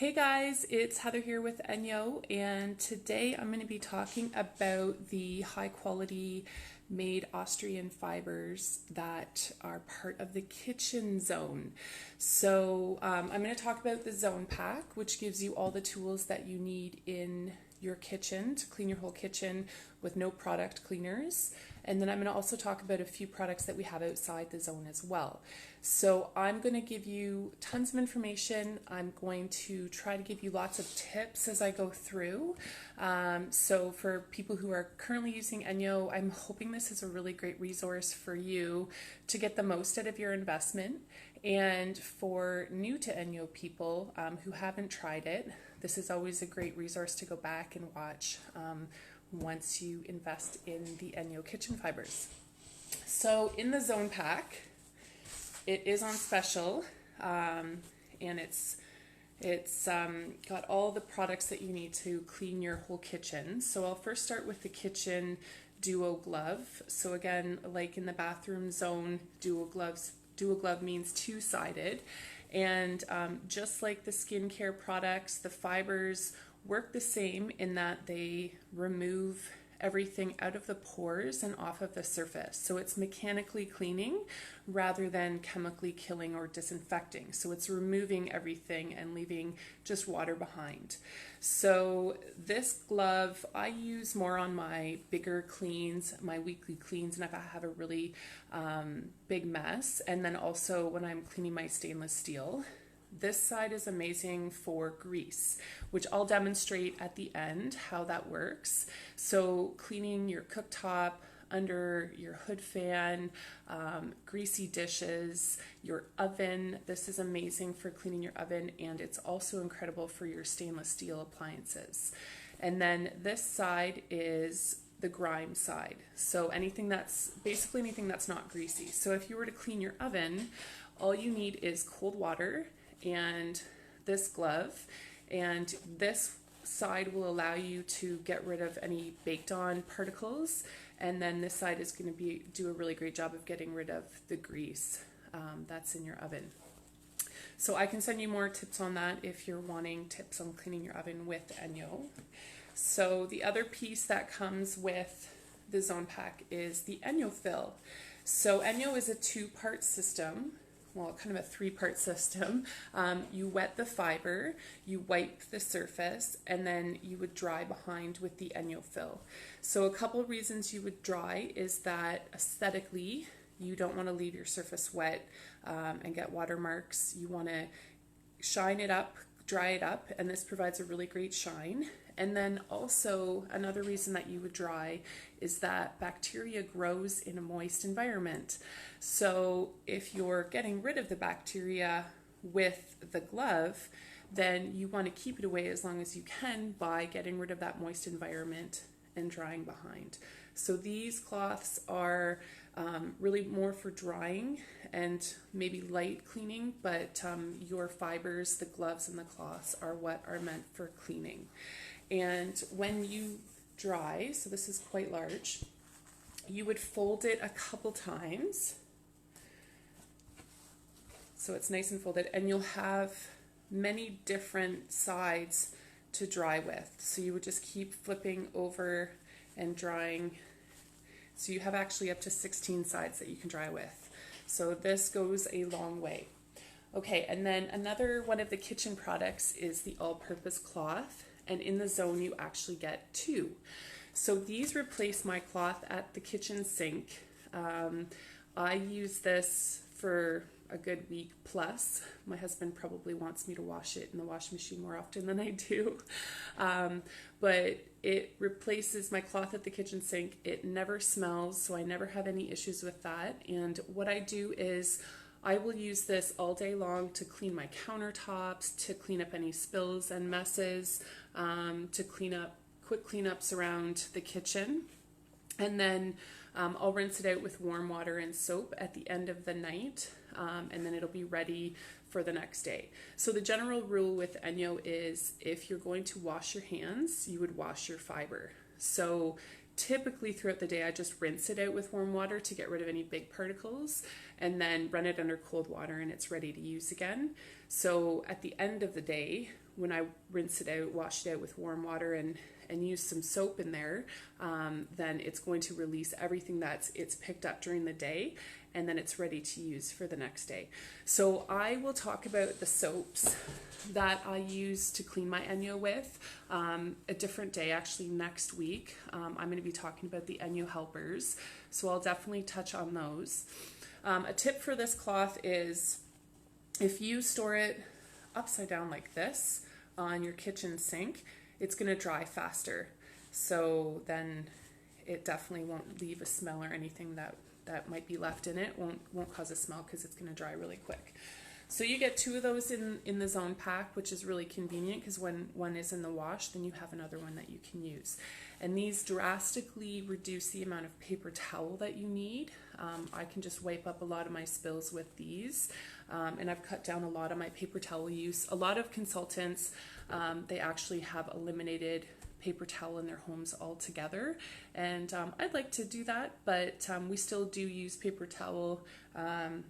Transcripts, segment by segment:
Hey guys, it's Heather here with Enyo, and today I'm going to be talking about the high quality made Austrian fibers that are part of the kitchen zone. I'm going to talk about the zone pack, which gives you all the tools that you need in your kitchen to clean your whole kitchen with no product cleaners. And then I'm going to also talk about a few products that we have outside the zone as well. So I'm going to give you tons of information. I'm going to try to give you lots of tips as I go through. So for people who are currently using Enyo, I'm hoping this is a really great resource for you to get the most out of your investment. And for new to Enyo people who haven't tried it, this is always a great resource to go back and watch once you invest in the Enyo kitchen fibers. So in the zone pack, it is on special, and it's got all the products that you need to clean your whole kitchen. So I'll first start with the kitchen Duocloth. So again, like in the bathroom zone, Duocloth means two-sided. And just like the skincare products, the fibers work the same in that they remove everything out of the pores and off of the surface. So it's mechanically cleaning rather than chemically killing or disinfecting. So it's removing everything and leaving just water behind. So this glove I use more on my bigger cleans, my weekly cleans, and if I have a really big mess, and then also when I'm cleaning my stainless steel. This side is amazing for grease, which I'll demonstrate at the end how that works. So cleaning your cooktop, under your hood fan, greasy dishes, your oven. This is amazing for cleaning your oven, and it's also incredible for your stainless steel appliances. And then this side is the grime side. So anything that's not greasy. So if you were to clean your oven, all you need is cold water and this glove, and this side will allow you to get rid of any baked on particles, and then this side is going to do a really great job of getting rid of the grease that's in your oven. So I can send you more tips on that if you're wanting tips on cleaning your oven with Enyo. So the other piece that comes with the zone pack is the Enyo Fill. So Enyo is a two-part system. Well, kind of a three-part system. You wet the fiber, you wipe the surface, and then you would dry behind with the Enyo Fill. So a couple reasons you would dry is that aesthetically, you don't want to leave your surface wet and get watermarks. You want to shine it up, dry it up, and this provides a really great shine. And then also another reason that you would dry is that bacteria grows in a moist environment. So if you're getting rid of the bacteria with the glove, then you want to keep it away as long as you can by getting rid of that moist environment and drying behind. So these cloths are really more for drying and maybe light cleaning, but your fibers, the gloves and the cloths are what are meant for cleaning. And when you dry, so this is quite large, you would fold it a couple times. So it's nice and folded, and you'll have many different sides to dry with. So you would just keep flipping over and drying. So you have actually up to 16 sides that you can dry with. So this goes a long way. Okay, and then another one of the kitchen products is the all-purpose cloth. And in the zone, you actually get two. So these replace my cloth at the kitchen sink. I use this for a good week plus. My husband probably wants me to wash it in the washing machine more often than I do. But it replaces my cloth at the kitchen sink. It never smells, so I never have any issues with that. And what I do is I will use this all day long to clean my countertops, to clean up any spills and messes, to clean up quick cleanups around the kitchen. And then I'll rinse it out with warm water and soap at the end of the night, and then it'll be ready for the next day. So the general rule with Enyo is if you're going to wash your hands, you would wash your fiber. So typically throughout the day I just rinse it out with warm water to get rid of any big particles, and then run it under cold water and it's ready to use again. So at the end of the day, when I rinse it out, wash it out with warm water and use some soap in there, then it's going to release everything it's picked up during the day, and then it's ready to use for the next day. So I will talk about the soaps that I use to clean my Enyo with a different day, actually next week. I'm going to be talking about the Enyo helpers, so I'll definitely touch on those. A tip for this cloth is if you store it upside down like this on your kitchen sink, it's going to dry faster. So then it definitely won't leave a smell or anything that might be left in it. Won't cause a smell because it's going to dry really quick. So you get 2 of those in the zone pack, which is really convenient because when one is in the wash, then you have another one that you can use. And these drastically reduce the amount of paper towel that you need. I can just wipe up a lot of my spills with these, and I've cut down a lot of my paper towel use. A lot of consultants, they actually have eliminated paper towel in their homes altogether, and I'd like to do that, but we still do use paper towel, and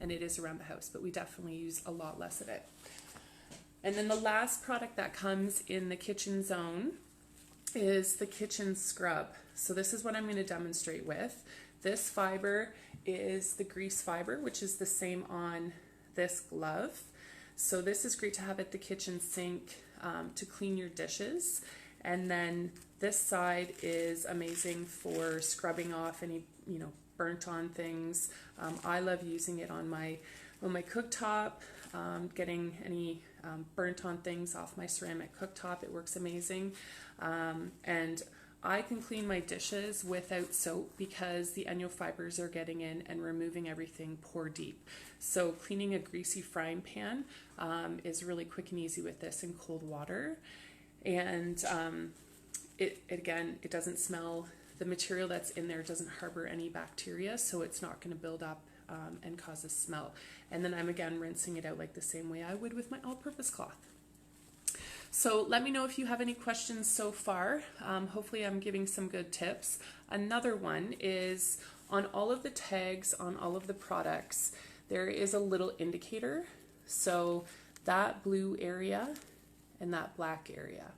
it is around the house, but we definitely use a lot less of it. And then the last product that comes in the kitchen zone is the kitchen scrub. So this is what I'm going to demonstrate with. This fiber is the grease fiber, which is the same on this glove. So this is great to have at the kitchen sink to clean your dishes. And then this side is amazing for scrubbing off any, burnt on things. I love using it on my cooktop, getting any burnt on things off my ceramic cooktop. It works amazing. And I can clean my dishes without soap because the Enyo fibers are getting in and removing everything pore deep. So cleaning a greasy frying pan is really quick and easy with this in cold water. And it doesn't smell. The material that's in there doesn't harbor any bacteria, so it's not going to build up and cause a smell. And then I'm again rinsing it out like the same way I would with my all-purpose cloth. So let me know if you have any questions so far. Hopefully I'm giving some good tips. Another one is on all of the tags on all of the products, there is a little indicator. So that blue area and that black area.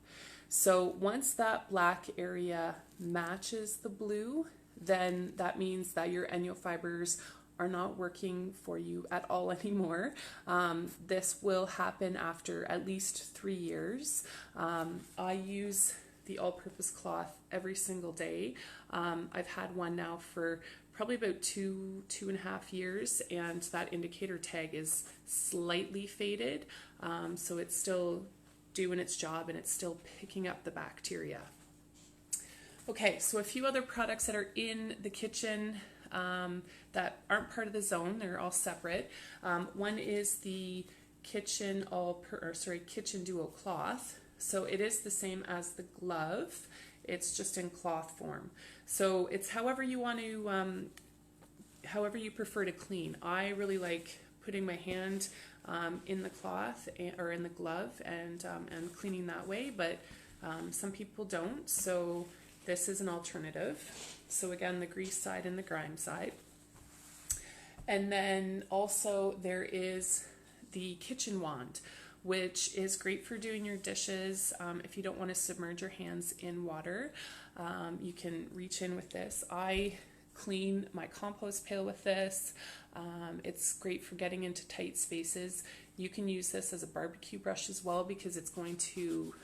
So once that black area matches the blue, then that means that your Enyo fibers are not working for you at all anymore. This will happen after at least 3 years. I use the all-purpose cloth every single day. I've had one now for probably about 2.5 years, and that indicator tag is slightly faded, so it's still doing its job and it's still picking up the bacteria. Okay, so a few other products that are in the kitchen that aren't part of the zone, they're all separate. One is the kitchen Duocloth. So it is the same as the glove, it's just in cloth form. So it's however you want to, however you prefer to clean. I really like putting my hand in the cloth or in the glove and cleaning that way, but some people don't. So this is an alternative. So again, the grease side and the grime side. And then also there is the kitchen wand, which is great for doing your dishes. If you don't want to submerge your hands in water, you can reach in with this. I clean my compost pail with this. It's great for getting into tight spaces. You can use this as a barbecue brush as well because it's going to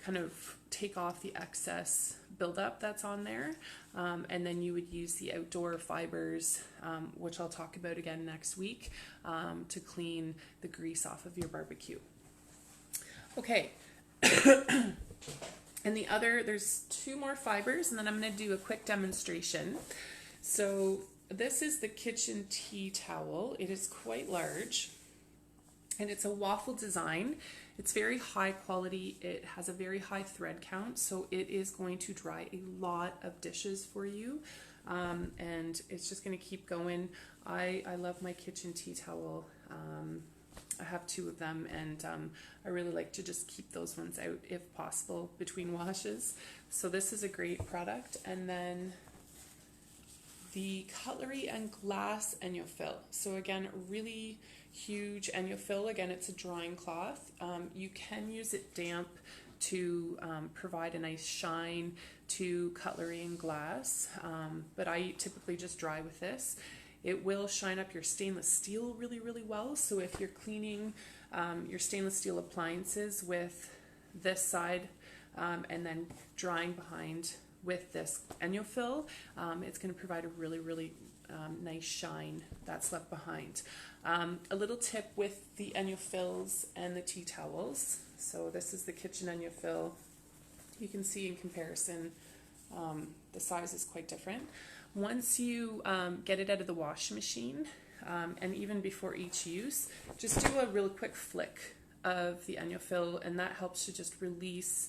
kind of take off the excess buildup that's on there. And then you would use the outdoor fibers, which I'll talk about again next week, to clean the grease off of your barbecue. Okay. And there's 2 more fibers, and then I'm going to do a quick demonstration. So this is the kitchen tea towel. It is quite large, and it's a waffle design. It's very high quality. It has a very high thread count, so it is going to dry a lot of dishes for you, and it's just going to keep going. I love my kitchen tea towel. I have two of them, and I really like to just keep those ones out if possible between washes. So this is a great product. And then the cutlery and glass Enyo Fill. So again, really huge Enyo Fill. Again, it's a drying cloth. You can use it damp to provide a nice shine to cutlery and glass, but I typically just dry with this. It will shine up your stainless steel really, really well. So if you're cleaning your stainless steel appliances with this side and then drying behind with this Enyo Fill, it's going to provide a really, really nice shine that's left behind. A little tip with the Enyo Fills and the tea towels. So this is the kitchen Enyo Fill. You can see in comparison the size is quite different. Once you get it out of the washing machine, and even before each use, just do a real quick flick of the Enyo Fill, and that helps to just release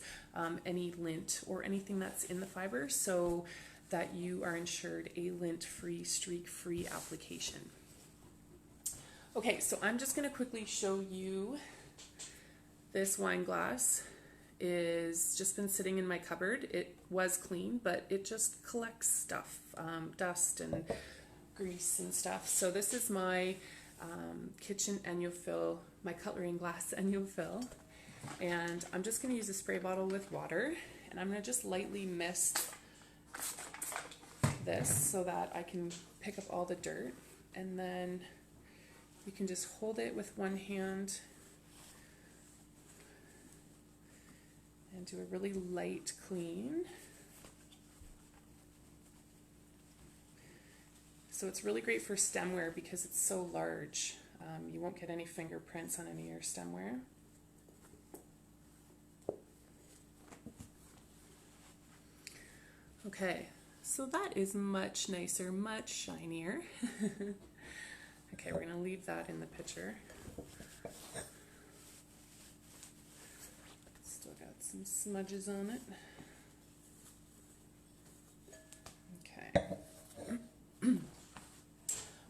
any lint or anything that's in the fiber, so that you are ensured a lint-free, streak-free application. Okay, so I'm just going to quickly show you this wine glass. Is just been sitting in my cupboard. It was clean, but it just collects stuff, dust and grease and stuff. So this is my kitchen Enyo Fill, my cutlery and glass Enyo Fill, and I'm just going to use a spray bottle with water, and I'm going to just lightly mist this so that I can pick up all the dirt, and then you can just hold it with one hand and do a really light clean. So it's really great for stemware because it's so large. You won't get any fingerprints on any of your stemware. Okay, so that is much nicer, much shinier. Okay, we're going to leave that in the pitcher. Still got some smudges on it. Okay.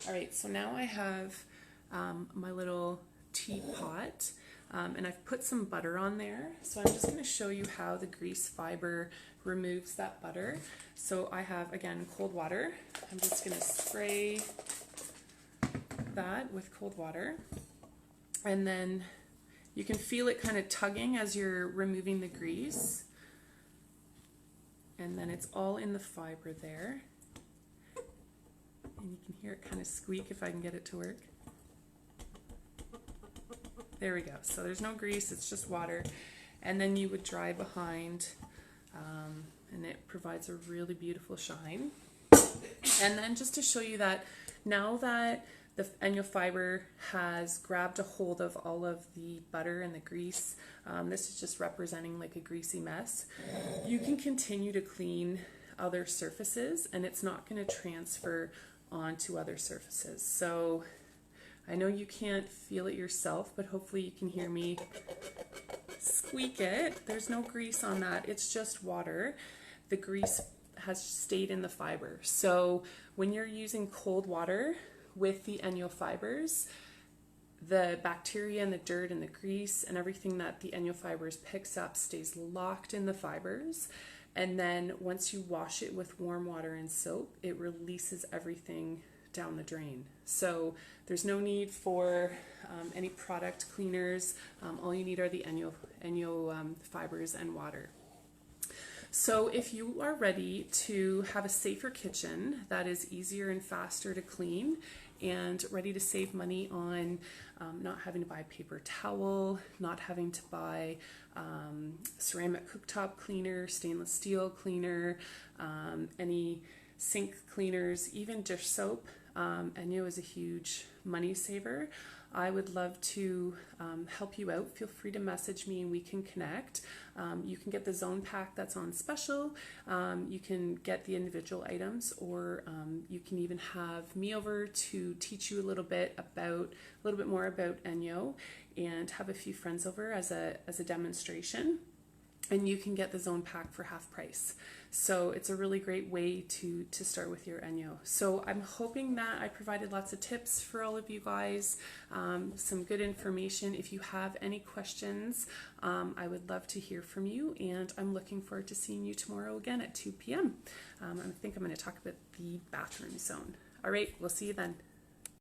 All right, so now I have my little teapot, and I've put some butter on there. So I'm just going to show you how the grease fiber removes that butter. So I have, again, cold water. I'm just going to spray that with cold water, and then you can feel it kind of tugging as you're removing the grease, and then it's all in the fiber there, and you can hear it kind of squeak if I can get it to work. There we go. So there's no grease, it's just water, and then you would dry behind, and it provides a really beautiful shine. And then just to show you that now that the Enyo fiber has grabbed a hold of all of the butter and the grease, this is just representing like a greasy mess, you can continue to clean other surfaces and it's not going to transfer onto other surfaces. So I know you can't feel it yourself, but hopefully you can hear me squeak it. There's no grease on that, it's just water. The grease has stayed in the fiber. So when you're using cold water with the Enyo fibers, the bacteria and the dirt and the grease and everything that the Enyo fibers picks up stays locked in the fibers, and then once you wash it with warm water and soap, it releases everything down the drain. So there's no need for any product cleaners. All you need are the Enyo fibers and water. So if you are ready to have a safer kitchen that is easier and faster to clean, and ready to save money on not having to buy paper towel, not having to buy ceramic cooktop cleaner, stainless steel cleaner, any sink cleaners, even dish soap, Enyo is a huge money saver. I would love to help you out. Feel free to message me and we can connect. You can get the zone pack that's on special. You can get the individual items, or you can even have me over to teach you a little bit more about Enyo, and have a few friends over as a demonstration. and you can get the zone pack for half price. So it's a really great way to start with your Enyo. So I'm hoping that I provided lots of tips for all of you guys, some good information. If you have any questions, I would love to hear from you, and I'm looking forward to seeing you tomorrow again at 2 p.m. I think I'm going to talk about the bathroom zone. All right, we'll see you then.